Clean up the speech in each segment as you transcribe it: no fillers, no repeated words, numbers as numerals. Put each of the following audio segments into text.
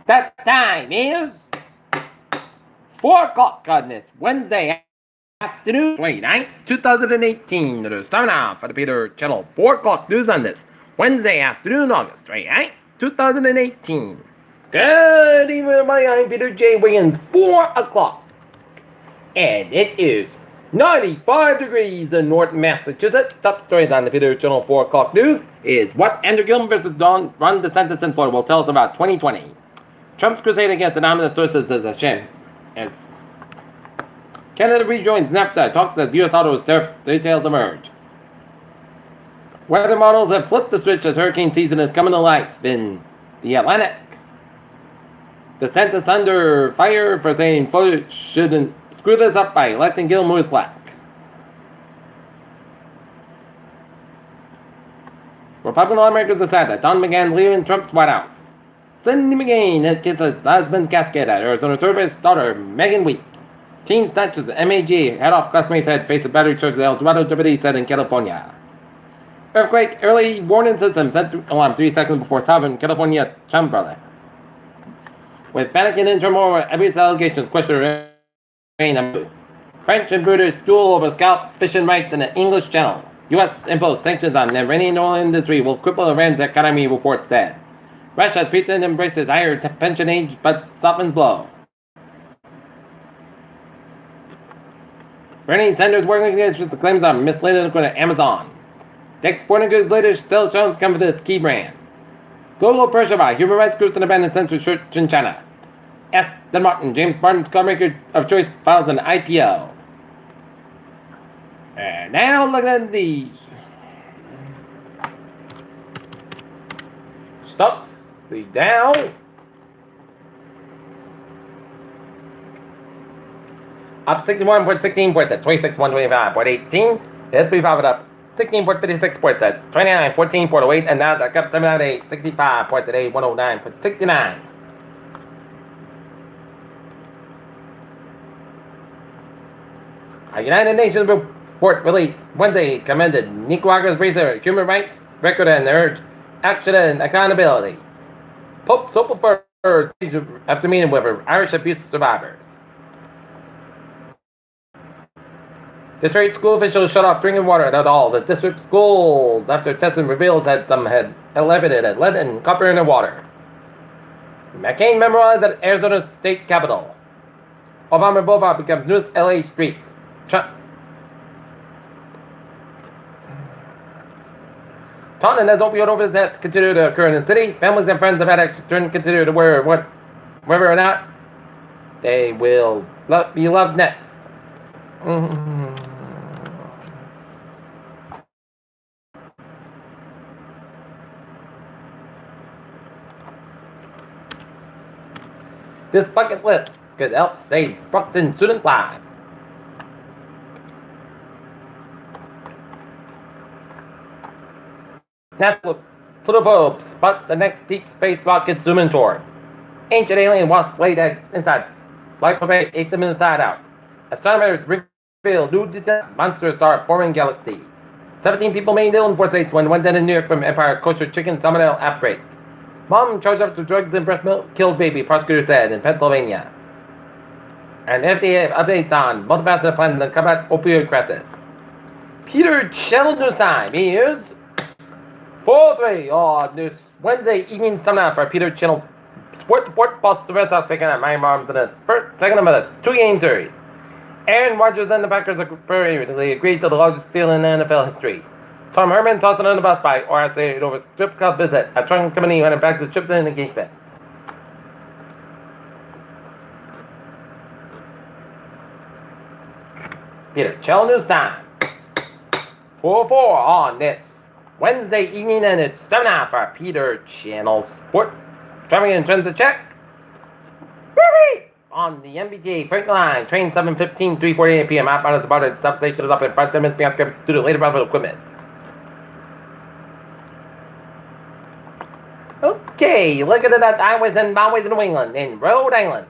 That time is 4 o'clock on this Wednesday afternoon, 29th, 2018. It is time now for the Peter Channel 4 o'clock news on this Wednesday afternoon, August 29th, 2018. Good evening, everybody. I'm Peter J. Wiggins, 4 o'clock. And it is 95 degrees in North Massachusetts. Top stories on the Peter Channel 4 o'clock news is what Andrew Gillum versus Ron DeSantis in Florida will tell us about 2020. Trump's crusade against anonymous sources is a shame. As Canada rejoins NAFTA talks as U.S. autos tariff details emerge. Weather models have flipped the switch as hurricane season is coming to life in the Atlantic. DeSantis under fire for saying voters shouldn't screw this up by electing Gillum who is black. Republican lawmakers decide that Don McGahn's leaving Trump's White House. Cindy McGain kisses husband's casket at Arizona service daughter Megan weeps. Teen snatches MAG head off classmate's head face a battery charge El Dorado deputy said in California. Earthquake early warning system sent alarm 3 seconds before Southern California Trump brother. With panicking in turmoil, abuse allegations question rain. French and British duel over scalp fishing rights in the English Channel. U.S. imposed sanctions on the Iranian oil industry will cripple Iran's economy, report said. Russia's Putin embraces higher pension age but softens blow. Bernie Sanders working against the claims of misleading according to Amazon. Dick's Sporting Goods later still shows come for this key brand. Global pressure by human rights groups and abandoned censored church in China. Aston Martin, James Barton's car maker of choice, files an IPO. And now look at these. Stocks, the Dow. Up 61.16 points at 26,125.18. The S&P 500 up 16.56 points at 29,14.08. And Nasdaq up 7.65 points at 109.69. A United Nations report released Wednesday commended Nicaragua's recent human rights record and urged action and accountability. Pope so preferred after meeting with Irish abuse survivors. Detroit school officials shut off drinking water at all the district schools after testing reveals that some had elevated lead and copper in their water. McCain memorized at Arizona State Capitol. Obama Boulevard becomes newest LA street. Taunting as opioid overdoses continue to occur in the city. Families and friends of addicts continue to wear whether or not they will be loved next. This bucket list could help save Brockton student lives. NASA Pluto spots the next deep space rocket zooming toward. Ancient alien wasp laid eggs inside flight probe ate them inside out. Astronomers reveal new monsters start forming galaxies. 17 people made ill in force when one dead in New York from Empire kosher chicken salmonella outbreak. Mom charged up to drugs and breast milk killed baby, prosecutor said in Pennsylvania. And FDA updates on multifaceted plans to combat opioid crisis. Peter Channel News Time is 4:03 on this Wednesday evening seminar for Peter Channel Sports Report plus the Red Sox taking out Miami Marlins in the second of a 2-game series. Aaron Rodgers and the Packers apparently agreed to the largest deal in NFL history. Tom Herman tossed on the bus by RSA over strip club visit. A trunk company who had bags of chips in engagement. Peter Channel News Time. 4:04 on this Wednesday evening, and it's time now for Peter Channel Sport. Traffic and transit check. On the MBTA Freight Line, train 7:15, 3:48 p.m. Outbound is about it. Substation is up in 5 minutes being due to later arrival equipment. Okay, look at that highways and byways in New England in Rhode Island.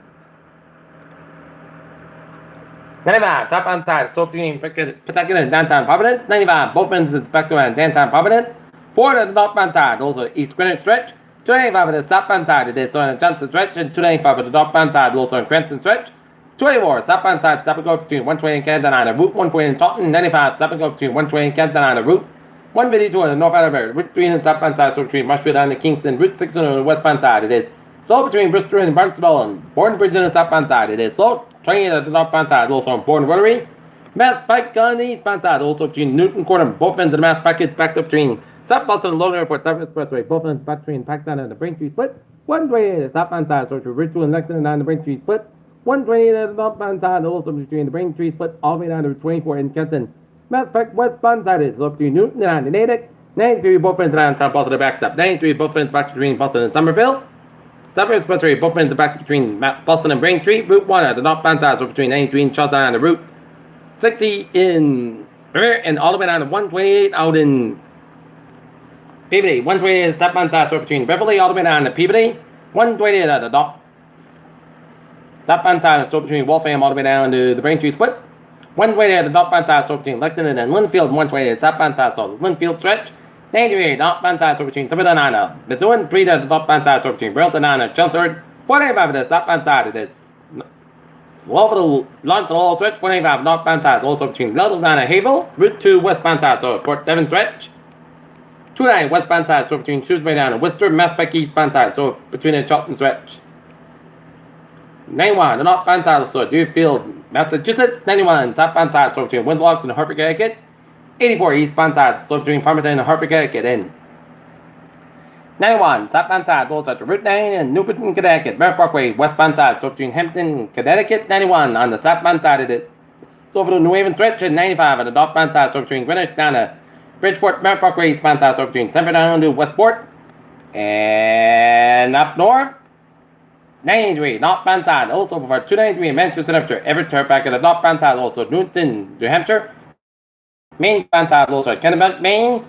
95, stop on side, slope between Pawtucket and downtown Providence. 95, both ends is back to downtown Providence. 4 to the northbound side, also East Greenwich stretch. 295 at the southbound side, it is on a Johnson stretch, and 295 at the northbound side, also on Cranston stretch. 24 southbound side, stop and go between 120 and Canton Island, Route 140 and Taunton. 95 stop and go between 120 and Canton Island, Route 152 on the north Alabama, Route 3 on the southbound side, so between Marshfield and Kingston, Route 6 on the westbound side, it is slow between Bristol and Barnesville, and Bourne Bridge on the southbound side, it is slow 28 at the northbound side, also on Bourne Rotary. Mass Pike on the eastbound side, also between Newton Court and both ends of the Mass Pike, it's backed up between South Boston and Logan Airport, South Expressway, both ends back between Paxton and the Braintree split. 128 at the southbound side, so between Ridgewood and Lexington and the Braintree split. 128 at the northbound side, also between the Braintree split, all the way down to 24 in Kenton. Mass Pike westbound side is so between Newton and Natick. 93 both ends around South Boston backed up. 93 both ends back between Boston and Somerville. South Expressway both ends back between Boston and Braintree. Route 1 at the northbound side, so between 93 and Charlestown and the Route 60 in Revere, and all the way down to 128 out in Peabody. 128 at the southbound side, so between Beverly all the way down to Peabody. 128 at the north southbound side, so between Waltham all the way down to the Braintree split. 128 at the northbound side, so between Lexington and Linfield. 128 at the southbound side, so Linfield stretch. 93 northbound side, so between Somerville and Methuen. 3 at the northbound side, so between Burlington and Chelmsford. 485 at the southbound side, it is slow for the launch and all stretch. 185 northbound side, also between Littleton and Havel. Route 2 westbound side, so Port Devon stretch. 29 westbound side, so between Shrewsbury down and Worcester. Mass Pike eastbound side, so between the Charlton stretch. 91 the northbound side, so Deerfield, Massachusetts. 91 southbound side, so between Winslow and Hartford, Connecticut. 84 eastbound side, so between Farmington and Hartford, Connecticut. And 91 southbound side, also at Route 9 and Newport, Connecticut. Merritt Parkway westbound side, so between Hampton, Connecticut. 91 on the southbound side, it is over the New Haven stretch. And 95 on the northbound side, so between Greenwich down to Bridgeport. Merritt Parkway eastbound side, so between Sanford down to Westport. And up north, 93 northbound side, also before 293 in Manchester, New Hampshire. Everett Turnpike at the northbound side, also Newton, New Hampshire. Main bound side, also at Kennebec, Maine.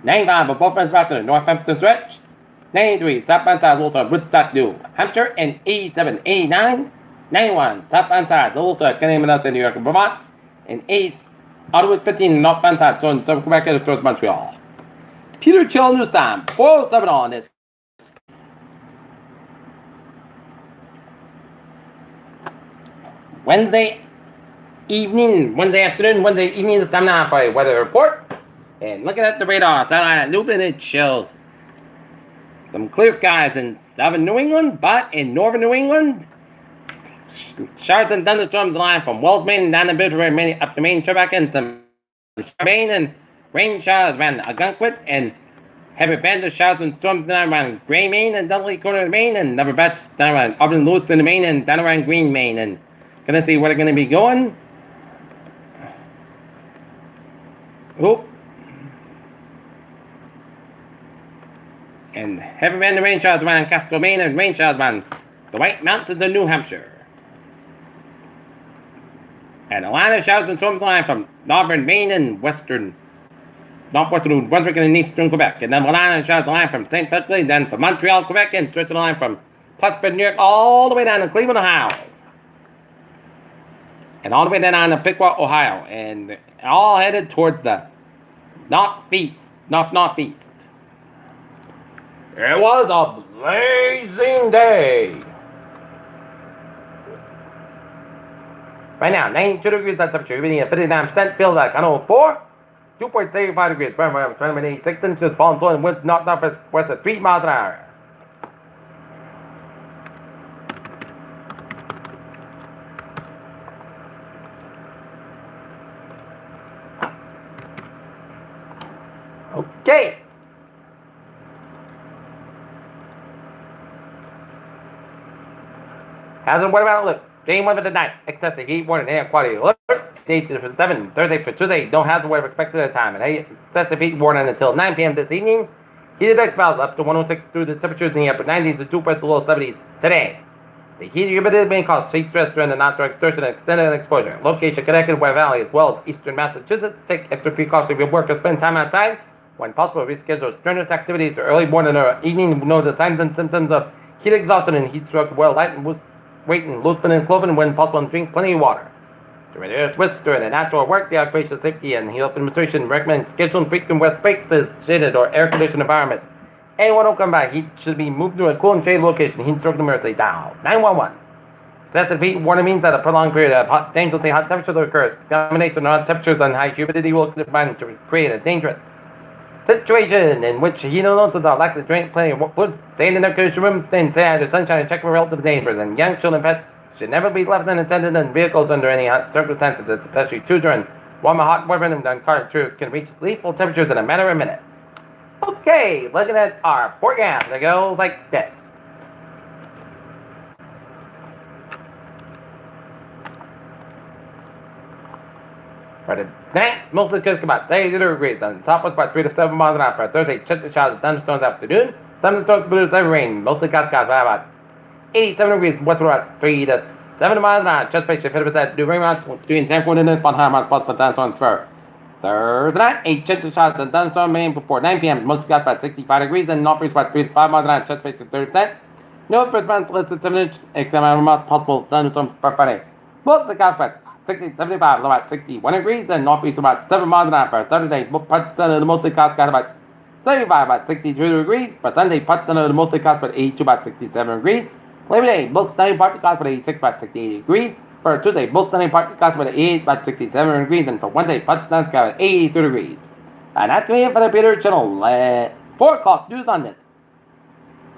95 of both ends back to the Northampton stretch. 93 southbound side, also at Woodstock, New Hampshire. And 87, 89. 91 southbound side, also at Kennebec, New York, and Vermont. And 8 Ottawa 15 northbound side, so in Southern Quebec and towards Montreal. Peter Chill News Time, 407 on this Wednesday afternoon, Wednesday evening. It's time now for a weather report. And looking at the radar, satellite looping, it shows some clear skies in southern New England, but in northern New England, showers and thunderstorms line from Wells, Maine, down to Bedford, Maine, up to Maine, Turback, and some Maine, and rain showers around Algonquin, and heavy bands of showers and storms down around Gray, Maine, and Dudley Corner, Maine, and another batch down around Auburn, Lewiston, Maine, and down around Green, Maine. And gonna see where they're gonna be going. Oh. And heavy band of rain showers around Casco, Maine, and rain showers around the White Mountains of New Hampshire. And a line of showers and storms line from northern Maine and northwestern New Brunswick and eastern Quebec. And then a line of showers line from St. Philip, then from Montreal, Quebec, and stretch the line from Plattsburgh, New York, all the way down to Cleveland, Ohio. And all the way down to Piqua, Ohio. And all headed towards the northeast. It was a blazing day. Right now, 92 degrees at temperature, humidity at 59%, feels like 104, 2.75 degrees, Fahrenheit, 26 inches, falling slow, and winds knocked off west at 3 miles an hour. Okay. Hazard weather outlook. Day 1 of the night. Excessive heat warning air quality alert. Day 7, Thursday for Tuesday. No hazard weather expected at a time. And excessive heat warning until 9 p.m. this evening. Heat index values up to 106 through the temperatures in the upper 90s to 2 points to low 70s today. The heat humidity may cause heat stress during the outdoor exertion and extended exposure. Location Connecticut, West Valley, as well as eastern Massachusetts. Take extra precautions if you work or spend time outside. When possible, reschedule strenuous activities to early morning or evening. Know the signs and symptoms of heat exhaustion and heat stroke. Well, light and weight and loose and clothing when possible, and drink plenty of water. To reduce risk during the natural work, the Occupational Safety and Health Administration recommends scheduling frequent rest breaks in shaded or air-conditioned environments. Anyone who come back, he should be moved to a cool and shady location. Heat stroke numerously down. 911. Excessive heat warning means that a prolonged period of dangerously hot temperatures will occur. The combination of hot temperatures and high humidity will combine to create a dangerous situation in which heat alerts are likely to drink plenty of fluids, stay in their cushion rooms, stay inside the sunshine, and check for relative dangers. And young children and pets should never be left unattended in vehicles under any circumstances, especially children. Warm and hot weather and car tours can reach lethal temperatures in a matter of minutes. Okay, looking at our forecast, it goes like this. For the night, mostly crisp about 82 degrees, and southwest about 3 to 7 miles an hour. For Thursday, check the showers of thunderstorms afternoon. Some storms produce heavy rain, mostly clouds about 87 degrees, westward about 3 to 7 miles an hour. Chest patient 50% do rain amounts between 10 and 100 miles possible thunderstorms for Thursday night. A chance of showers of thunderstorm may before 9 p.m. Mostly clouds about 65 degrees, and north breeze about 3 to 5 miles an hour. Chest patient 30%. No response listed 7 inch, except amount possible thunderstorms for Friday. Mostly clouds about 60, 75, low at 61 degrees, and northeast about 7 miles an hour. For Saturday, parts of the mostly clouds got about 75, about 62 degrees. For Sunday, parts of the mostly clouds about 82, about 67 degrees. Labor Day, most sunny partly clouds about 86, about 68 degrees. For Tuesday, most sunny partly clouds about 88, about 67 degrees. And for Wednesday, parts of the sky about 82 degrees. And that's me for the Peter Channel. 4 o'clock news on this.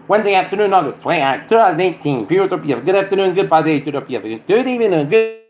Wednesday afternoon, August 20th, 2018. Peter, hope you have a good afternoon, good day, good evening, and good